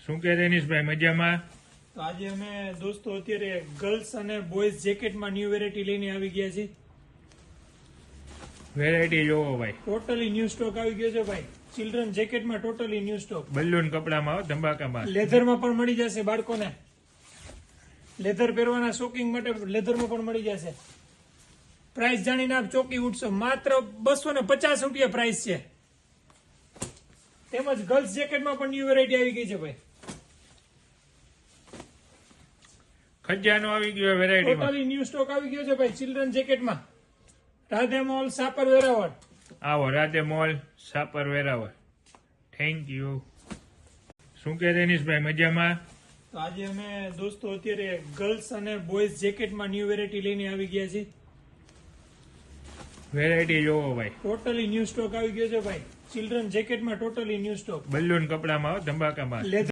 શું કે રેનીશભાઈ મજામાં? તો આજે અમે દોસ્તો અત્યારે ગર્લ્સ અને બોયઝ જેકેટમાં ન્યૂ વેરાયટી લઈને આવી ગયા છીએ. વેરાયટી જોવો ભાઈ, ટોટલી ન્યૂ સ્ટોક આવી ગયો છે ભાઈ. ચિલ્ડ્રન જેકેટમાં ટોટલી ન્યૂ સ્ટોક. બલ્લૂન કપડામાં હો, ધંબાકામાં. લેધરમાં પણ મળી જશે બાળકોને. લેધર પહેરવાના શોકિંગ માટે લેધરમાં પણ મળી જશે. પ્રાઇસ જાણીને આપ ચોકી ઉઠશો. માત્ર 250 રૂપિયા પ્રાઇસ છે. તેમજ ગર્લ્સ જેકેટમાં પણ ન્યૂ વેરાયટી આવી ગઈ છે ભાઈ. ખજાનો આવી ગયો વેરાયટીમાં. ટોટલી ન્યૂ સ્ટોક આવી ગયો છે ભાઈ. ચિલ્ડ્રન જેકેટમાં રાધે મોલ, સાપર, વેરાવળ. આવો Radhe mall, Sapar, Veraval. Thank you. શું કે રેનીશભાઈ મજામાં? તો આજે અમે દોસ્તો અત્યારે ગર્લ્સ અને બોયઝ જેકેટમાં ન્યૂ વેરાયટી લઈને આવી ગયા છીએ. વેરાયટી જોવો ભાઈ, ટોટલી ન્યૂ સ્ટોક આવી ગયો છે ભાઈ. ચિલ્ડ્રન જેકેટમાં ટોટલી ન્યૂ સ્ટોક. બલ્લૂન કપડામાં હો, ધંબાકામાં. લેધર